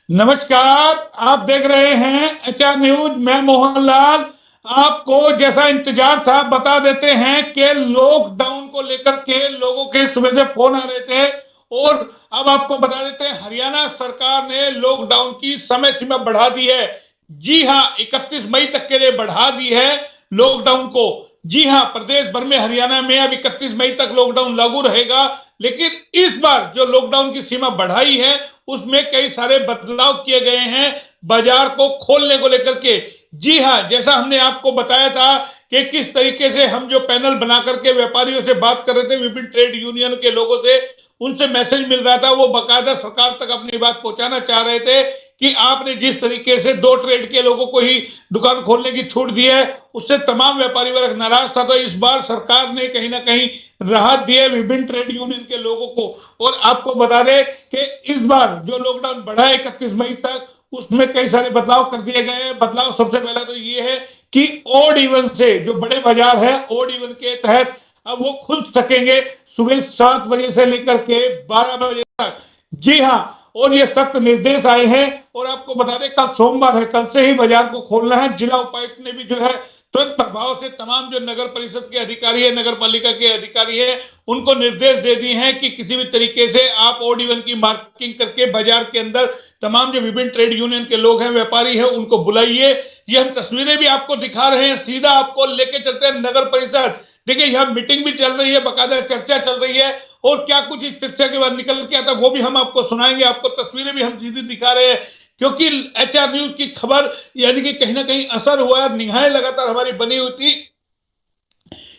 नमस्कार। आप देख रहे हैं एचआर न्यूज। मैं मोहनलाल। आपको जैसा इंतजार था बता देते हैं कि लॉकडाउन को लेकर के लोगों के सुबह से फोन आ रहे थे और अब आपको बता देते हैं हरियाणा सरकार ने लॉकडाउन की समय सीमा बढ़ा दी है। जी हां, 31 मई तक के लिए बढ़ा दी है लॉकडाउन को। जी हां, प्रदेश भर में हरियाणा में अब 31 मई तक लॉकडाउन लागू रहेगा। लेकिन इस बार जो लॉकडाउन की सीमा बढ़ाई है उसमें कई सारे बदलाव किए गए हैं बाजार को खोलने को लेकर के। जी हां, जैसा हमने आपको बताया था कि किस तरीके से हम जो पैनल बना करके व्यापारियों से बात कर रहे थे, विभिन्न ट्रेड यूनियन के लोगों से उनसे मैसेज मिल रहा था, वो बाकायदा सरकार तक अपनी बात पहुंचाना चाह रहे थे कि आपने जिस तरीके से दो ट्रेड के लोगों को ही दुकान खोलने की छूट दी है उससे तमाम व्यापारी वर्ग नाराज था। तो इस बार सरकार ने कहीं ना कहीं राहत दी है विभिन्न ट्रेड यूनियन के लोगों को। और आपको बता दें कि इस बार जो लॉकडाउन बढ़ा है 31 मई तक, उसमें कई सारे बदलाव कर दिए गए हैं। बदलाव सबसे पहला तो ये है कि ओड इवन से जो बड़े बाजार है ओड इवन के तहत अब वो खुल सकेंगे सुबह 7 बजे से लेकर के 12 बजे तक। जी हाँ, और ये सख्त निर्देश आए हैं। और आपको बता दें कल सोमवार है, कल से ही बाजार को खोलना है। जिला उपायुक्त ने भी जो है तुरंत प्रभाव से तमाम जो नगर परिषद के अधिकारी है, नगर पालिका के अधिकारी है, उनको निर्देश दे दिए हैं कि किसी भी तरीके से आप ओड इवन की मार्किंग करके बाजार के अंदर तमाम जो विभिन्न ट्रेड यूनियन के लोग हैं, व्यापारी हैं, उनको बुलाइए। ये हम तस्वीरें भी आपको दिखा रहे हैं, सीधा आपको लेके चलते हैं नगर परिषद। देखिए यहाँ मीटिंग भी चल रही है, बाकायदा चर्चा चल रही है और क्या कुछ इस चर्चा के बाद निकल के आता वो भी हम आपको सुनाएंगे। आपको तस्वीरें भी हम सीधी दिखा रहे हैं क्योंकि एचआर न्यूज की खबर यानी कि कहीं ना कहीं असर हुआ है, निगाहें लगातार हमारी बनी हुई थी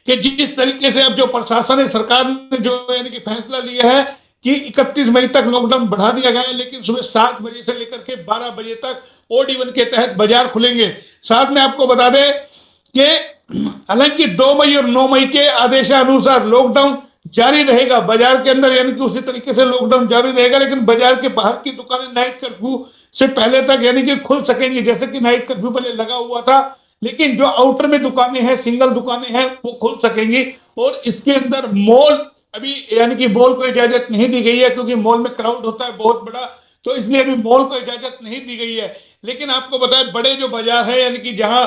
कि जिस तरीके से अब जो प्रशासन है, सरकार ने जो यानी कि फैसला लिया है कि 31 मई तक लॉकडाउन बढ़ा दिया गया है, लेकिन सुबह 7 बजे से लेकर के 12 बजे तक ओड इवन के तहत बाजार खुलेंगे। साथ में आपको बता दें कि हालांकि 2 मई और 9 मई के आदेशानुसार लॉकडाउन जारी रहेगा बाजार के अंदर, यानी कि उसी तरीके से लॉकडाउन जारी रहेगा, लेकिन बाजार के बाहर की दुकानें नाइट कर्फ्यू से पहले तक यानी कि खुल सकेंगी। जैसे कि नाइट कर्फ्यू पहले लगा हुआ था, लेकिन जो आउटर में दुकानें हैं, सिंगल दुकानें हैं, वो खुल सकेंगी। और इसके अंदर मॉल अभी यानी कि मॉल को इजाजत नहीं दी गई है क्योंकि मॉल में क्राउड होता है बहुत बड़ा, तो इसलिए अभी मॉल को इजाजत नहीं दी गई है। लेकिन आपको बताएं बड़े जो बाजार है यानी कि जहां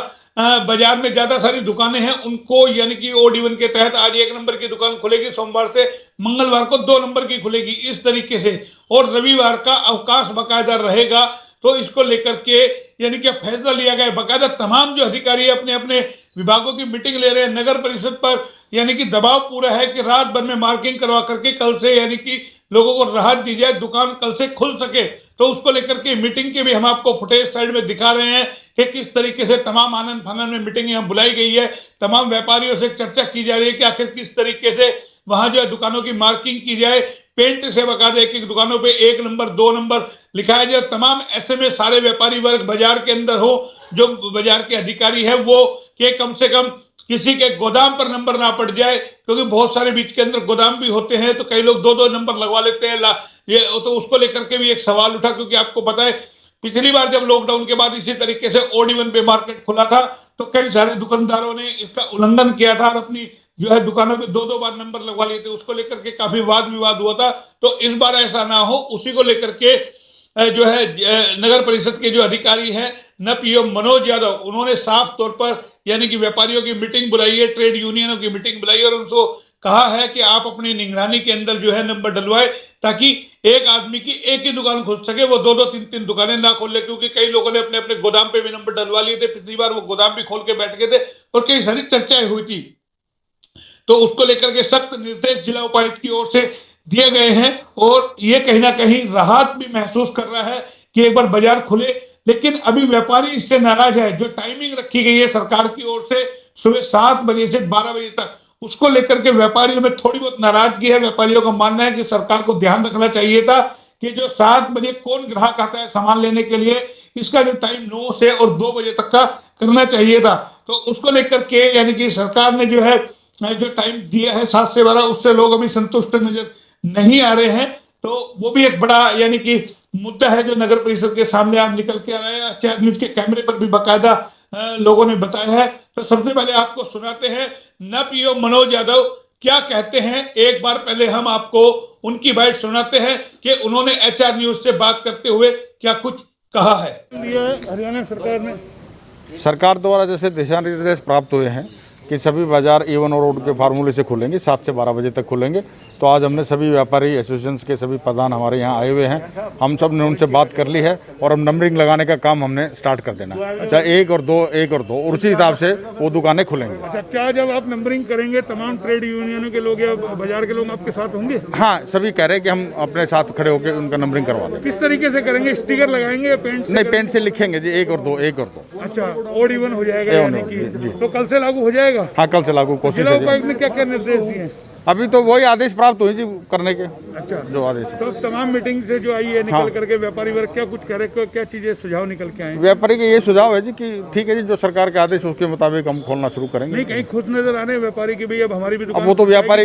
बाजार में ज्यादा सारी दुकानें हैं उनको यानी कि ओड इवन के तहत आज 1 नंबर की दुकान खुलेगी, सोमवार से मंगलवार को 2 नंबर की खुलेगी, इस तरीके से। और रविवार का अवकाश बाकायदा रहेगा। तो इसको लेकर के यानी कि फैसला लिया गया है। बाकायदा तमाम जो अधिकारी अपने अपने विभागों की मीटिंग ले रहे हैं। नगर परिषद पर यानी कि दबाव पूरा है कि रात भर में मार्किंग करवा करके कल से यानी कि लोगों को राहत दी जाए, दुकान कल से खुल सके। तो उसको लेकर के मीटिंग के भी हम आपको फुटेज साइड में दिखा रहे हैं कि किस तरीके से तमाम आनंद फानंद में मीटिंग यहाँ बुलाई गई है। तमाम व्यापारियों से चर्चा की जा रही है कि आखिर किस तरीके से वहां जो है दुकानों की मार्किंग की जाए, पेंट से बकायदा एक एक दुकानों पे 1 नंबर 2 नंबर लिखाया जाए। तमाम ऐसे में सारे व्यापारी वर्ग बाजार के अंदर हो, जो बाजार के अधिकारी है वो कि कम से कम किसी के गोदाम पर नंबर ना पड़ जाए, क्योंकि बहुत सारे बीच के अंदर गोदाम भी होते हैं तो कई लोग 2-2 नंबर लगवा लेते हैं। ये तो उसको लेकर के भी एक सवाल उठा, क्योंकि आपको पता है पिछली बार जब लॉकडाउन के बाद इसी तरीके से ओड इवन पे मार्केट खुला था तो कई सारे दुकानदारों ने इसका उल्लंघन किया था और अपनी जो है दुकानों पे 2-2 बार नंबर लगवा लिए थे। उसको लेकर के काफी वाद विवाद हुआ था। तो इस बार ऐसा ना हो, उसी को लेकर के जो है नगर परिषद के जो अधिकारी हैं नपीओ मनोज यादव, उन्होंने साफ तौर पर यानी कि व्यापारियों की मीटिंग बुलाई है, ट्रेड यूनियनों की मीटिंग बुलाई और उनको कहा है कि आप अपनी निगरानी के अंदर जो है नंबर डलवाए, ताकि एक आदमी की एक ही दुकान खुल सके, वो 2-2 3-3 दुकानें ना खोले। क्योंकि कई लोगों ने अपने अपने गोदाम पे भी नंबर डलवा लिए थे, पिछली बार वो गोदाम भी खोल के बैठ गए थे और कई सारी चर्चाएं हुई थी। तो उसको लेकर के सख्त निर्देश जिला उपायुक्त की ओर से दिए गए हैं और ये कहीं ना कहीं राहत भी महसूस कर रहा है कि एक बार बाजार खुले। लेकिन अभी व्यापारी इससे नाराज है। जो टाइमिंग रखी गई है सरकार की ओर से सुबह 7 बजे से 12 बजे तक, उसको लेकर के व्यापारियों में थोड़ी बहुत नाराजगी है। व्यापारियों का मानना है कि सरकार को ध्यान रखना चाहिए था कि जो 7 बजे कौन ग्राहक आता है सामान लेने के लिए, इसका जो टाइम 9 से और 2 बजे तक का करना चाहिए था। तो उसको लेकर के यानी कि सरकार ने जो है जो टाइम दिया है 7 से 12, उससे लोग अभी संतुष्ट नजर नहीं आ रहे हैं। तो वो भी एक बड़ा यानी कि मुद्दा है जो नगर परिषद के सामने आज निकल के आ रहा है। एचआर न्यूज के कैमरे पर भी बाकायदा लोगों ने बताया है। तो सबसे पहले आपको सुनाते हैं नपीओ मनोज यादव क्या कहते हैं, एक बार पहले हम आपको उनकी बाइट सुनाते हैं कि उन्होंने HR न्यूज से बात करते हुए क्या कुछ कहा है। हरियाणा सरकार द्वारा जैसे दिशा निर्देश प्राप्त हुए हैं कि सभी बाजार इवन और रोड के फार्मूले से खुलेंगे, 7 से 12 बजे तक खुलेंगे। तो आज हमने सभी व्यापारी एसोसिएशन के सभी प्रधान हमारे यहाँ आए हुए हैं, हम सब ने उनसे बात कर ली है और अब नंबरिंग लगाने का काम हमने स्टार्ट कर देना, चाहे 1 और 2 और उसी हिसाब से वो दुकानें खुलेंगे। अच्छा, क्या जब आप नंबरिंग करेंगे तमाम ट्रेड यूनियनों के लोग या बाजार के लोग आपके साथ होंगे? हाँ, सभी कह रहे हैं कि हम अपने साथ खड़े होकर उनका नंबरिंग करवा देंगे। किस तरीके से करेंगे? स्टिकर लगाएंगे या पेंट? नहीं, पेंट से लिखेंगे जी 1 और 2, 1 और 2। अच्छा, ऑड इवन हो जाएगा यानी कि। तो कल से लागू हो जाएगा? हाँ, कल से लागू कोशिश जिला उपायुक्त ने क्या क्या निर्देश दिए हैं? अभी तो वही आदेश प्राप्त हुए जी करने के। अच्छा, जो आदेश तो तमाम मीटिंग से जो आई है निकल करके व्यापारी वर्ग क्या कुछ कह रहे, क्या चीजें सुझाव निकल के आए? व्यापारी के ये सुझाव है जी कि ठीक है जी, जो सरकार के आदेश उसके मुताबिक हम खोलना शुरू करेंगे। नहीं, कहीं खुश नजर आ रहे हैं व्यापारी की भाई अब हमारी भी दुकान। अब वो तो व्यापारी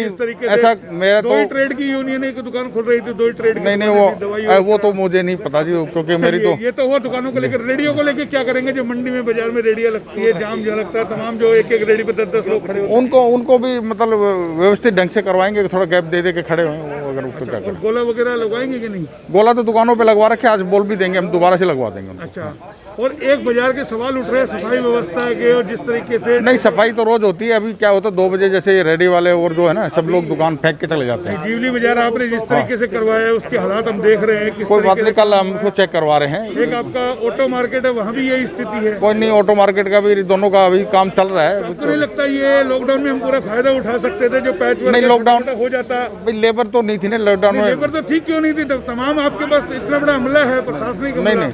ऐसा, मेरा तो 2 ट्रेड की यूनियन एक दुकान खोल रही थी, 2 ट्रेड। नहीं, वो तो मुझे नहीं पता जी, क्योंकि मेरी तो ये तो हुआ दुकानों को लेकर। रेडियो को लेकर क्या करेंगे? जो मंडी में बाजार में रेडियो लगती है, जाम जो लगता है, तमाम जो एक रेडी पे 10-10 लोग खड़े होते हैं, उनको भी मतलब व्यवस्थित ढंग से करवाएंगे, थोड़ा गैप दे के खड़े हुए वो अगर तो क्या करें। गोला वगैरह लगवाएंगे कि नहीं? गोला तो दुकानों पे लगवा रखे, आज बोल भी देंगे, हम दोबारा से लगवा देंगे उनको। अच्छा, और एक बाजार के सवाल उठ रहे हैं सफाई व्यवस्था के, और जिस तरीके से नहीं, सफाई तो रोज होती है। अभी क्या होता है 2 बजे जैसे रेडी वाले और जो है ना सब लोग दुकान फेंक के चले जाते हैं। जीवली बाजार आपने जिस तरीके से करवाया है उसके हालात हम देख रहे हैं। कोई बात नहीं, कल हम उसको चेक करवा रहे हैं। एक आपका ऑटो मार्केट है, वहाँ भी यही स्थिति है? कोई नहीं, ऑटो मार्केट का भी दोनों का अभी काम चल रहा है। आपको नहीं लगता ये लॉकडाउन में हम पूरा फायदा उठा सकते थे? जो पैच नहीं, लॉकडाउन हो जाता, लेबर तो नहीं थी ना लॉकडाउन में। लेबर तो ठीक क्यों नहीं थी? तमाम आपके पास इतना बड़ा हमला है प्रशासनिक। नहीं,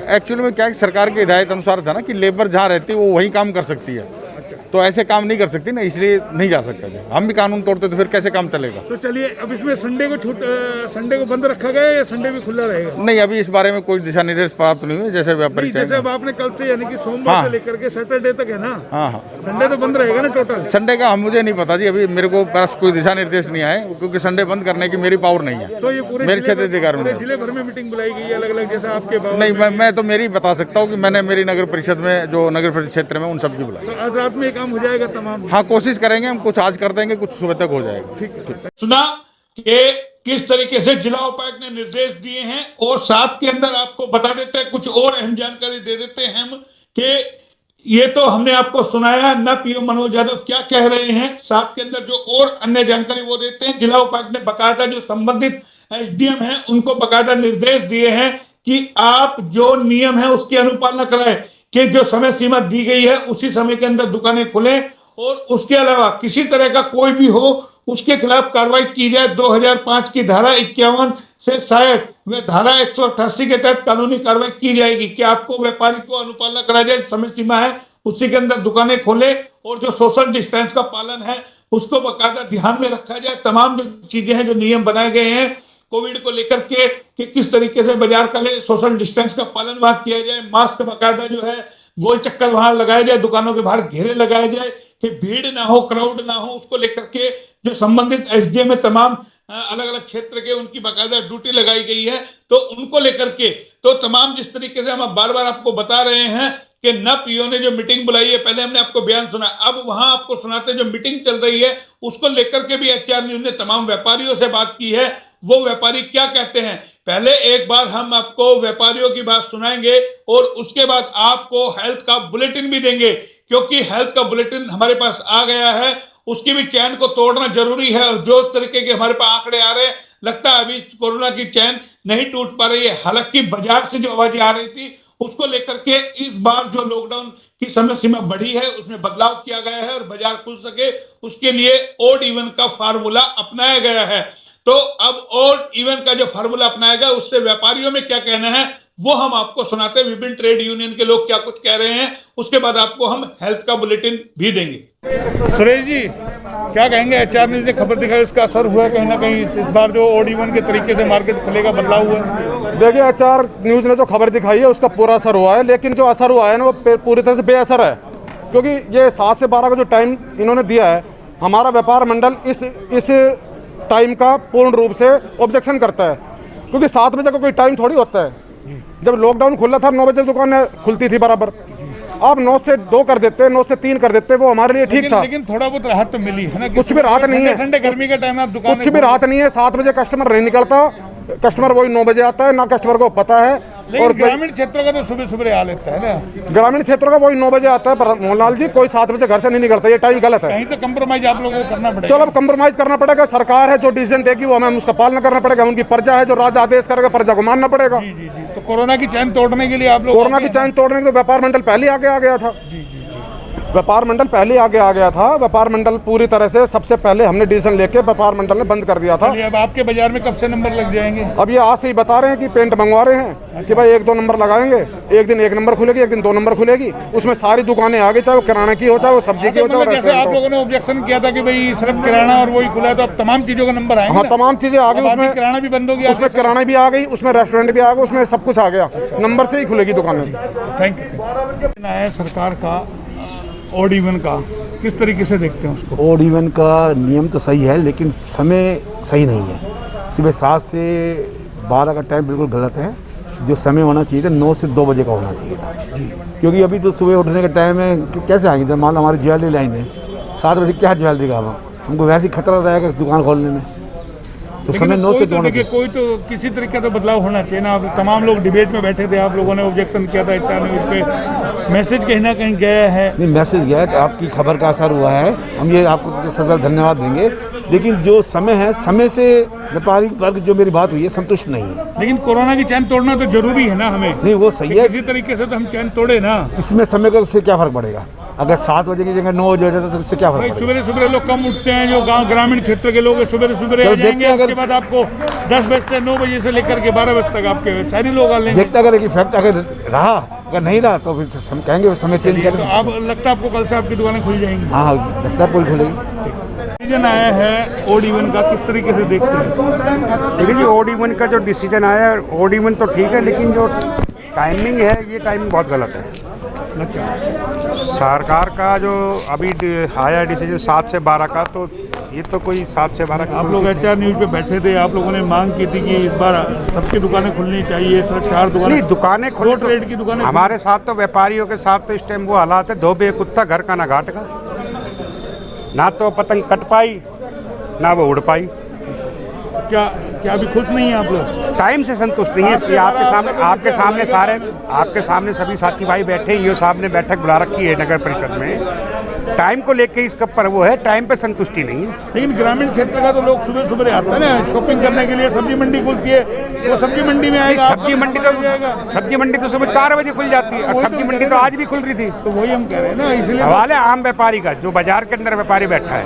एक्चुअली में क्या है, सरकार की हिदायत अनुसार था ना कि लेबर जहाँ रहती है वो वही काम कर सकती है। तो ऐसे काम नहीं कर सकती ना, इसलिए नहीं जा सकता जी। हम भी कानून तोड़ते तो फिर कैसे काम चलेगा? तो चलिए, अब इसमें संडे को बंद रखा गया या संडे भी खुला रहेगा? नहीं, अभी इस बारे में कोई दिशा निर्देश प्राप्त नहीं हुए। जैसे व्यापारी जैसे अब आपने कल से यानी कि सोमवार से लेकर के सैटरडे तक है ना? हाँ, संडे तो बंद रहेगा ना टोटल? संडे का मुझे नहीं पता जी, अभी मेरे को पास कोई दिशा निर्देश नहीं आए, क्योंकि संडे बंद करने की मेरी पावर नहीं है। तो ये पूरे मेरे क्षेत्राधिकार में जिले भर में मीटिंग बुलाई गई है अलग अलग, जैसा आपके? नहीं, मैं तो मेरी बता सकता हूँ कि मैंने मेरी नगर परिषद में जो नगर परिषद क्षेत्र में उन सबकी बुलाई। तो आज रात में काम हो जाएगा तमाम? हाँ, कोशिश करेंगे हम, कुछ आज कर देंगे, कुछ सुबह तक हो जाएगा। ठीक। सुना कि किस तरीके से जिला उपायुक्त ने निर्देश दिए हैं, और साथ के अंदर आपको बता देते हैं कुछ और अहम जानकारी दे देते हैं हम कि ये तो हमने आपको सुनाया न पीओ मनोज यादव क्या कह रहे हैं, साथ के अंदर जो और अन्य जानकारी वो देते हैं। जिला उपायुक्त ने बकायदा जो संबंधित SDM है उनको बकायदा निर्देश दिए हैं कि आप जो नियम है उसकी अनुपालना कराएं, कि जो समय सीमा दी गई है उसी समय के अंदर दुकानें खुलें, और उसके अलावा किसी तरह का कोई भी हो उसके खिलाफ कार्रवाई की जाए। 2005 की धारा 51 से शायद वे धारा 188 के तहत कानूनी कार्रवाई की जाएगी कि आपको व्यापारी को अनुपालना करा जाए, समय सीमा है उसी के अंदर दुकानें खोले, और जो सोशल डिस्टेंस का पालन है उसको बाकायदा ध्यान में रखा जाए। तमाम जो चीजें हैं, जो नियम बनाए गए हैं कोविड को लेकर के, कि किस तरीके से बाजार का सोशल डिस्टेंस का पालन वहां किया जाए, मास्क बाकायदा जो है गोल चक्कर वहां लगाया जाए, दुकानों के बाहर घेरे लगाए जाए कि भीड़ ना हो, क्राउड ना हो, उसको लेकर के जो संबंधित SDM में तमाम अलग अलग क्षेत्र के उनकी बाकायदा ड्यूटी लगाई गई है। तो उनको लेकर के तो तमाम जिस तरीके से हम बार बार आपको बता रहे हैं कि न पीओ ने जो मीटिंग बुलाई है, पहले हमने आपको बयान सुना, अब वहां आपको सुनाते जो मीटिंग चल रही है उसको लेकर के भी HR न्यूज ने तमाम व्यापारियों से बात की है। वो व्यापारी क्या कहते हैं, पहले एक बार हम आपको व्यापारियों की बात सुनाएंगे और उसके बाद आपको हेल्थ का बुलेटिन भी देंगे, क्योंकि हेल्थ का बुलेटिन हमारे पास आ गया है, उसकी भी चैन को तोड़ना जरूरी है। और जो तरीके के हमारे पास आंकड़े आ रहे हैं, लगता है अभी कोरोना की चैन नहीं टूट पा रही है। हालांकि बाजार से जो आवाजें आ रही थी उसको लेकर के इस बार जो लॉकडाउन की समय सीमा बढ़ी है उसमें बदलाव किया गया है, और बाजार खुल सके उसके लिए ऑड इवन का फार्मूला अपनाया गया है। तो अब ऑड इवन का जो फार्मूला अपनाया गया उससे व्यापारियों में क्या कहना है वो हम आपको सुनाते हैं। विभिन्न ट्रेड यूनियन के लोग क्या कुछ कह रहे हैं, उसके बाद आपको हम हेल्थ का बुलेटिन भी देंगे। सुरेश जी, क्या कहेंगे, HR न्यूज ने खबर दिखाई, उसका असर हुआ कहीं ना कहीं इस बार जो ऑड इवन के तरीके से मार्केट खुलेगा, बदलाव हुआ है? देखिए, HR न्यूज ने जो खबर दिखाई है उसका पूरा असर हुआ है, लेकिन जो असर हुआ है ना वो पूरी तरह से बेअसर है, क्योंकि ये 7 से 12 का जो टाइम इन्होंने दिया है, हमारा व्यापार मंडल इस टाइम का पूर्ण रूप से ऑब्जेक्शन करता है, क्योंकि 7 बजे का कोई टाइम थोड़ी होता है। जब लॉकडाउन खुला था 9 बजे दुकानें खुलती थी बराबर। आप 9 से 2 कर देते, 9 से 3 कर देते, वो हमारे लिए ठीक था। लेकिन थोड़ा बहुत राहत तो मिली है ना। कुछ भी राहत नहीं है, ठंडे गर्मी के टाइम आप दुकान, कुछ भी राहत नहीं है। 7 बजे कस्टमर नहीं निकलता, कस्टमर वही 9 बजे आता है ना, कस्टमर को पता है। लेकिन ग्रामीण क्षेत्रों का तो सुबह सुबह आ लेता है ना। ग्रामीण क्षेत्रों का वही 9 बजे आता है, पर मोहनलाल जी कोई 7 बजे घर से नहीं निकलता, ये टाइम गलत है। कहीं तो कंप्रोमाइज आप लोगों को करना पड़ेगा। चलो अब कंप्रोमाइज करना पड़ेगा, सरकार है जो डिसीजन देगी वो हमें उसका पालन करना पड़ेगा। उनकी प्रजा है जो राजा आदेश करेगा, प्रजा को मानना पड़ेगा। जी जी जी। तो कोरोना की चैन तोड़ने के लिए आप लोग, कोरोना की चैन तोड़ने के लिए व्यापार मंडल पहले आगे आ गया था। जी जी। व्यापार मंडल पहले आगे आ गया था। व्यापार मंडल पूरी तरह से सबसे पहले हमने डिसीजन लेके व्यापार मंडल ने बंद कर दिया था। अब आपके बाजार में कब से नंबर लग जाएंगे? अब ये आज से ही बता रहे हैं कि पेंट मंगवा रहे हैं कि भाई 1-2 नंबर लगाएंगे, एक दिन 1 नंबर खुलेगी, एक दिन 2 नंबर खुलेगी। उसमें सारी दुकानें आगे, चाहे वो किराना की हो, चाहे वो सब्जी की हो, चाहे जैसे आप लोगों ने ऑब्जेक्शन किया था कि भाई सिर्फ किराना और वही खुला है, तो अब तमाम चीजों का नंबर आएगा। हाँ, तमाम चीजें आ गई। उसमें किराना भी बंद हो गया, उसमें किराना भी आ गई, उसमें रेस्टोरेंट भी आ गया, उसमें सब कुछ आ गया। नंबर से ही खुलेगी दुकानें। Thank you. है सरकार का ऑड इवन का किस तरीके से देखते हैं उसको? ऑड इवन का नियम तो सही है, लेकिन समय सही नहीं है। सुबह 7 से 12 का टाइम बिल्कुल गलत है। जो समय होना चाहिए था 9 से 2 बजे का होना चाहिए था, क्योंकि अभी तो सुबह उठने का टाइम है, कैसे आएंगे? मान लो हमारी ज्वेलरी लाइन है, 7 बजे क्या ज्वेलरी का हमको वैसे ही खतरा रहेगा दुकान खोलने में। तो समय 9 से 2 देखिए, कोई तो किसी तरीके का तो बदलाव होना चाहिए ना। आप तमाम लोग डिबेट में बैठे थे, आप लोगों ने ऑब्जेक्शन किया था, HR न्यूज़ पे मैसेज कहीं ना कहीं गया है। नहीं, मैसेज गया है तो आपकी खबर का असर हुआ है, हम ये आपको सदा धन्यवाद देंगे। लेकिन जो समय है, समय से व्यापारी वर्ग जो मेरी बात हुई है संतुष्ट नहीं है। लेकिन कोरोना की चैन तोड़ना तो जरूरी है ना हमें। नहीं, वो सही है, किसी तरीके से तो हम चैन तोड़े ना। इसमें समय का उससे क्या फर्क पड़ेगा? अगर 7 बजे की जगह 9 बजे हो जाता तो उससे क्या फर्क पड़ेगा? सुबह सुबह लोग कम उठते हैं, जो गांव ग्रामीण क्षेत्र के लोग सुबह सुबह आ जाएंगे। उसके बाद आपको 10 बजे से 9 बजे से लेकर के 12 बजे तक आपके सारे लोग आ लेंगे। देखते अगर इफेक्ट अगर रहा, अगर नहीं रहा तो फिर हम कहेंगे समय चेंज करें। तो आप लगता है आपको कल से आपकी दुकानें खुल जाएंगी? हाँ, लगता है पुल खुलेगी। डिसीजन आया है ऑड इवन का, किस तरीके से देखते हैं? देखिए जी, ऑड इवन का जो डिसीजन आया है, ऑड इवन तो ठीक है, लेकिन जो टाइमिंग है ये टाइमिंग बहुत गलत है। सरकार का जो अभी आया डिसीजन 7 से 12 का, तो ये तो कोई 7 से 12 का। आप लोग HR न्यूज़ पे बैठे थे, आप लोगों ने मांग की थी कि इस बार सबकी दुकानें खुलनी चाहिए, सिर्फ 4 दुकानें। नहीं, दुकानें खुली, दो ट्रेड की दुकानें। हमारे साथ तो व्यापारियों के साथ तो इस टाइम वो हालात है, धोबे कुत्ता घर का ना घाट का। ना तो पतंग कट पाई, ना वो उड़ पाई। क्या क्या अभी खुश नहीं है आप लोग? टाइम से संतुष्ट नहीं है। आपके सामने सभी साथी भाई बैठे, ईओ साहब ने बैठक बुला रखी है नगर परिषद में। टाइम को लेके इसका पर वो है, टाइम पे संतुष्टि नहीं है। लेकिन ग्रामीण क्षेत्र का तो लोग सुबह सुबह आते हैं ना शॉपिंग करने के लिए। सब्जी मंडी खुलती है, वो सब्जी मंडी में आएगा। सब्जी मंडी तो सुबह 4 बजे खुल जाती है, और सब्जी मंडी तो आज भी खुल रही थी। तो वही हम कह रहे हैं ना, इसलिए सवाल है आम व्यापारी का, जो बाजार के अंदर व्यापारी बैठा है,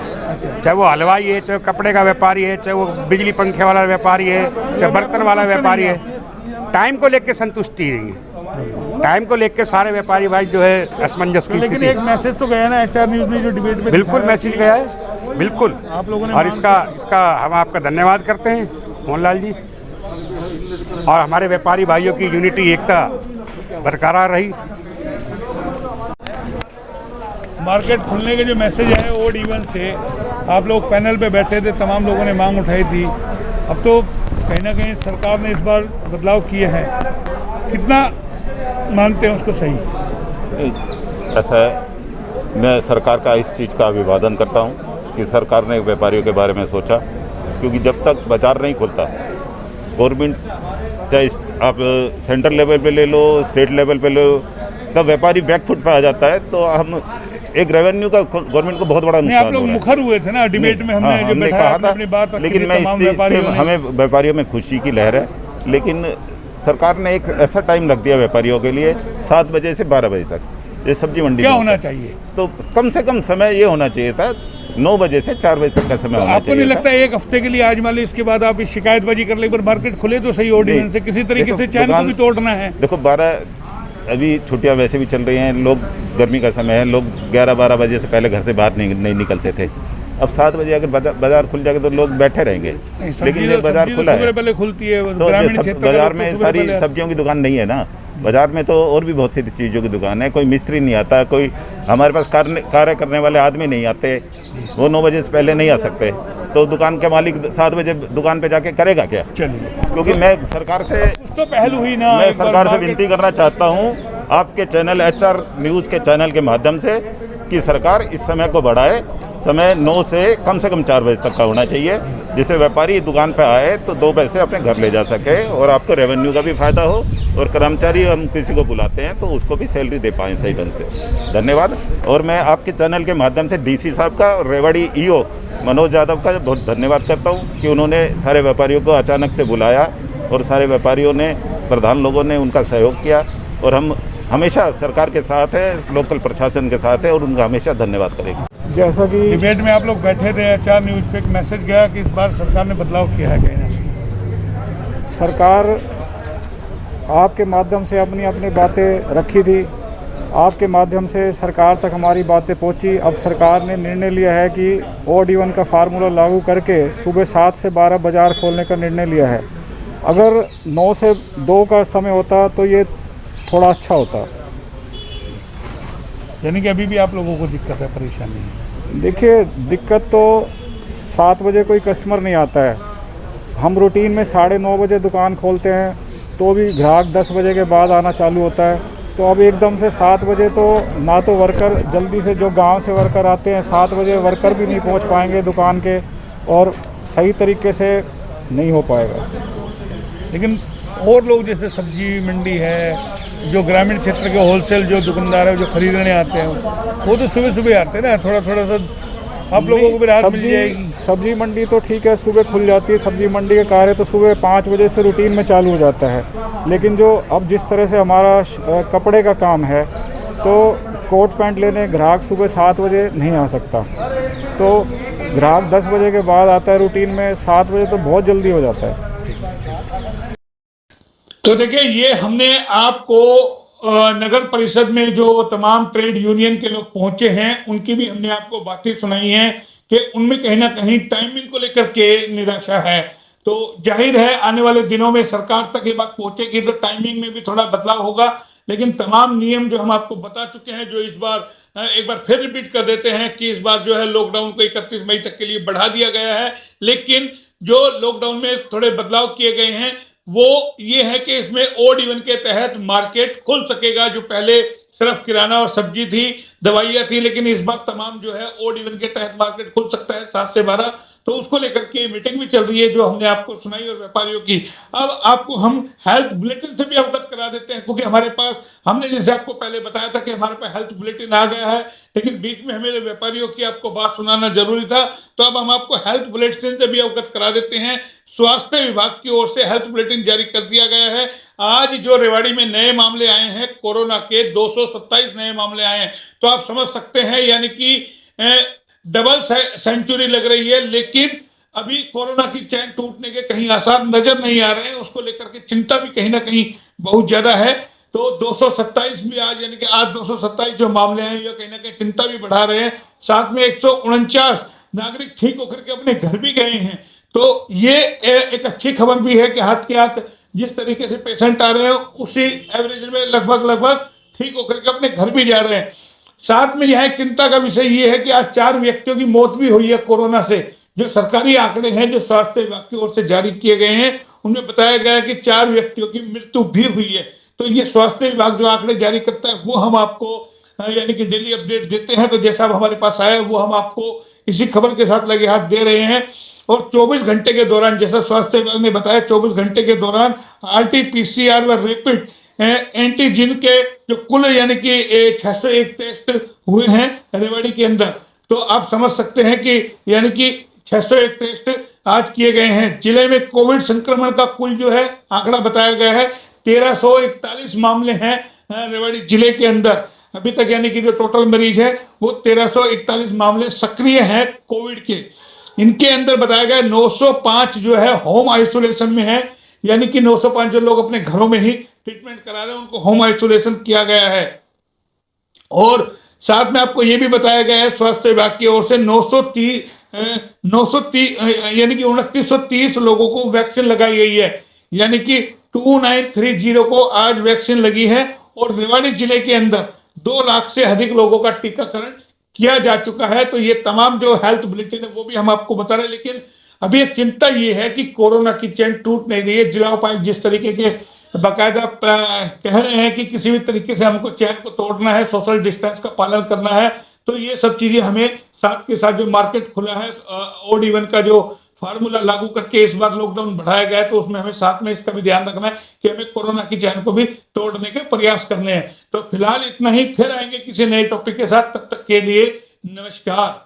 चाहे वो हलवाई है, चाहे कपड़े का व्यापारी है, चाहे वो बिजली पंखे वाला व्यापारी है, चाहे बर्तन वाला व्यापारी है। टाइम को लेकर संतुष्टि नहीं है। टाइम को लेकर सारे व्यापारी भाई जो है असमंजस की लेकिन स्थिति। एक मैसेज तो गया ना HR न्यूज़ ने, जो डिबेट में बिल्कुल मैसेज गया है, बिल्कुल आप लोगों ने। और इसका हम आपका धन्यवाद करते हैं मोहनलाल जी, और हमारे व्यापारी भाइयों की यूनिटी, एकता बरकरार रही। मार्केट खुलने के जो मैसेज आए ऑड इवन से, आप लोग पैनल पे बैठे थे, तमाम लोगों ने मांग उठाई थी। अब तो कहीं ना कहीं सरकार ने इस बार बदलाव किए हैं, कितना मानते हैं उसको सही? ऐसा है, मैं सरकार का इस चीज़ का अभिवादन करता हूं कि सरकार ने व्यापारियों के बारे में सोचा, क्योंकि जब तक बाजार नहीं खुलता, गवर्नमेंट चाहे आप सेंट्रल लेवल पे ले लो, स्टेट लेवल पे लो, तब व्यापारी बैकफुट पे आ जाता है। तो हम एक रेवेन्यू का गवर्नमेंट को बहुत बड़ा नुकसान आप लोग मुखर हुए थे ना डिबेट में, हमने जो बैठाया अपनी बात रखी, लेकिन मैं इस चीज़ से हमें व्यापारियों में खुशी की लहर है। लेकिन सरकार ने एक ऐसा टाइम रख दिया व्यापारियों के लिए 7 बजे से 12 बजे तक, ये सब्जी मंडी क्या होना चाहिए? तो कम से कम समय ये होना चाहिए था 9 बजे से 4 बजे तक का समय होना आपको चाहिए। नहीं लगता एक हफ्ते के लिए आज मान लो, इसके बाद आप इस शिकायतबाजी कर ले, मार्केट खुले तो सही ऑर्डिनेंस से, किसी तरीके से चैन को भी तोड़ना है। देखो 12 अभी छुट्टियां वैसे भी चल रही हैं, लोग गर्मी का समय है, लोग 11-12 बजे से पहले घर से बाहर नहीं निकलते थे। अब 7 बजे अगर बाजार खुल जाएगा तो लोग बैठे रहेंगे, लेकिन जब बाजार खुला है पहले खुलती है, तो ग्रामीण क्षेत्र बाजार में सारी सब्जियों की दुकान नहीं है ना। बाजार में तो और भी बहुत सी चीज़ों की दुकान है। कोई मिस्त्री नहीं आता, कोई हमारे पास कार्य करने वाले आदमी नहीं आते, वो 9 बजे से पहले नहीं आ सकते। तो दुकान के मालिक 7 बजे दुकान पे जाके करेगा क्या? चलिए, क्योंकि मैं सरकार से कुछ तो पहल हुई ना। मैं सरकार से विनती करना चाहता हूँ आपके चैनल HR न्यूज़ के चैनल के माध्यम से कि सरकार इस समय को बढ़ाए, समय 9 से कम 4 बजे तक का होना चाहिए, जिससे व्यापारी दुकान पे आए तो 2 पैसे अपने घर ले जा सके और आपको रेवेन्यू का भी फायदा हो, और कर्मचारी हम किसी को बुलाते हैं तो उसको भी सैलरी दे पाएँ सही ढंग से। धन्यवाद। और मैं आपके चैनल के माध्यम से DC साहब का और रेवाड़ी EO मनोज यादव का बहुत धन्यवाद करता हूँ कि उन्होंने सारे व्यापारियों को अचानक से बुलाया और सारे व्यापारियों ने, प्रधान लोगों ने उनका सहयोग किया, और हम हमेशा सरकार के साथ है, लोकल प्रशासन के साथ है और उनका हमेशा धन्यवाद करेंगे। जैसा कि डिबेट में आप लोग बैठे थे, HR न्यूज़ पे एक मैसेज गया कि इस बार सरकार ने बदलाव किया है कहीं ना कहीं। सरकार आपके माध्यम से अपनी अपनी बातें रखी थी, आपके माध्यम से सरकार तक हमारी बातें पहुंची। अब सरकार ने निर्णय लिया है कि ऑड इवन का फार्मूला लागू करके सुबह 7 से 12 बाज़ार खोलने का निर्णय लिया है। अगर 9 से 2 का समय होता तो ये थोड़ा अच्छा होता। यानी कि अभी भी आप लोगों को दिक्कत है, परेशानी है? देखिए, दिक्कत तो 7 बजे कोई कस्टमर नहीं आता है। हम रूटीन में 9:30 बजे दुकान खोलते हैं तो भी ग्राहक 10 बजे के बाद आना चालू होता है। तो अब एकदम से 7 बजे तो ना तो वर्कर जल्दी से, जो गांव से वर्कर आते हैं 7 बजे वर्कर भी नहीं पहुंच पाएंगे दुकान के, और सही तरीके से नहीं हो पाएगा। लेकिन और लोग जैसे सब्जी मंडी है, जो ग्रामीण क्षेत्र के होलसेल जो दुकानदार है जो खरीदने आते हैं, वो तो सुबह सुबह आते हैं ना, थोड़ा सा आप लोगों को भी राहत मिल जाएगी। सब्जी मंडी तो ठीक है, सुबह खुल जाती है सब्जी मंडी के कार्य, तो सुबह 5 बजे से रूटीन में चालू हो जाता है। लेकिन जो अब जिस तरह से हमारा कपड़े का काम है, तो कोट पैंट लेने ग्राहक सुबह 7 बजे नहीं आ सकता, तो ग्राहक 10 बजे के बाद आता है रूटीन में, 7 बजे तो बहुत जल्दी हो जाता है। तो देखिए, ये हमने आपको नगर परिषद में जो तमाम ट्रेड यूनियन के लोग पहुंचे हैं उनकी भी हमने आपको बातें सुनाई हैं कि उनमें कहीं ना कहीं टाइमिंग को लेकर के निराशा है। तो जाहिर है आने वाले दिनों में सरकार तक ये बात पहुंचेगी तो टाइमिंग में भी थोड़ा बदलाव होगा। लेकिन तमाम नियम जो हम आपको बता चुके हैं, जो इस बार एक बार फिर रिपीट कर देते हैं कि इस बार जो है लॉकडाउन को 31 मई तक के लिए बढ़ा दिया गया है। लेकिन जो लॉकडाउन में थोड़े बदलाव किए गए हैं वो ये है कि इसमें ऑड इवन के तहत मार्केट खुल सकेगा। जो पहले सिर्फ किराना और सब्जी थी, दवाइयां थी, लेकिन इस बार तमाम जो है ऑड इवन के तहत मार्केट खुल सकता है 7 से 12। तो उसको लेकर के मीटिंग भी चल रही है जो हमने आपको सुनाई और व्यापारियों की। अब आपको हम हेल्थ बुलेटिन से भी अवगत करा देते हैं, क्योंकि हमारे पास, हमने जैसे आपको पहले बताया था कि हमारे पास हेल्थ बुलेटिन आ गया है, लेकिन बीच में हमें व्यापारियों की आपको बात सुनाना जरूरी था, तो अब हम आपको हेल्थ बुलेटिन से भी अवगत करा देते हैं। स्वास्थ्य विभाग की ओर से हेल्थ बुलेटिन जारी कर दिया गया है। आज जो रेवाड़ी में नए मामले आए हैं कोरोना के, 227 नए मामले आए हैं, तो आप समझ सकते हैं यानी कि डबल सेंचुरी लग रही है। लेकिन अभी कोरोना की चैन टूटने के कहीं आसार नजर नहीं आ रहे हैं, उसको लेकर के चिंता भी कहीं ना कहीं बहुत ज्यादा है। तो 227 भी आज, यानी कि आज 227 जो मामले हैं ये कहीं ना कहीं चिंता भी बढ़ा रहे हैं। साथ में 149 नागरिक ठीक होकर के अपने घर भी गए हैं। तो ये एक अच्छी खबर भी है कि हाथ के हाथ जिस तरीके से पेशेंट आ रहे हैं उसी एवरेज में लगभग ठीक होकर के अपने घर भी जा रहे हैं। साथ में यह चिंता का विषय ये है कि आज 4 व्यक्तियों की मौत भी हुई है कोरोना से। जो सरकारी आंकड़े हैं जो स्वास्थ्य विभाग की ओर से जारी किए गए हैं उनमें बताया गया है कि 4 व्यक्तियों की मृत्यु भी हुई है। तो ये स्वास्थ्य विभाग जो आंकड़े जारी करता है वो हम आपको यानी कि डेली अपडेट देते हैं। तो जैसा हमारे पास आया वो हम आपको इसी खबर के साथ लगे हाथ दे रहे हैं। और 24 घंटे के दौरान, जैसा स्वास्थ्य विभाग ने बताया, 24 घंटे के दौरान RT-PCR व रैपिड एंटीजन के जो कुल यानी कि 601 टेस्ट हुए हैं रेवाड़ी के अंदर। तो आप समझ सकते हैं कि यानी कि 601 टेस्ट आज किए गए हैं। जिले में कोविड संक्रमण का कुल जो है आंकड़ा बताया गया है 1341 मामले हैं रेवाड़ी जिले के अंदर अभी तक, यानी कि जो टोटल मरीज है वो 1341 मामले सक्रिय हैं कोविड के। इनके अंदर बताया गया 905 जो है होम आइसोलेशन में है, यानी कि 905 जो लोग अपने घरों में ही ट्रीटमेंट करा रहे हैं उनको होम आइसोलेशन किया गया है। और साथ में आपको ये भी बताया गया है स्वास्थ्य विभाग की ओर से 930 यानी कि 2930 लोगों को वैक्सीन लगाई गई है, यानी कि 2930 को आज वैक्सीन लगी है। और रेवाड़ी जिले के अंदर 2 लाख से अधिक लोगों का टीकाकरण किया जा चुका है। तो ये तमाम जो हेल्थ बुलेटिन है वो भी हम आपको बता रहे हैं। लेकिन अभी एक चिंता ये है कि कोरोना की चैन टूट नहीं रही है। जिला उपायुक्त जिस तरीके के बाकायदा कह रहे हैं कि किसी भी तरीके से हमको चैन को तोड़ना है, सोशल डिस्टेंस का पालन करना है। तो ये सब चीजें हमें साथ के साथ जो मार्केट खुला है ओड इवन का जो फार्मूला लागू करके इस बार लॉकडाउन बढ़ाया गया है, तो उसमें हमें साथ में इसका भी ध्यान रखना है कि हमें कोरोना की चैन को भी तोड़ने के प्रयास करने हैं। तो फिलहाल इतना ही, फिर आएंगे किसी नए टॉपिक के साथ, तब तक के लिए नमस्कार।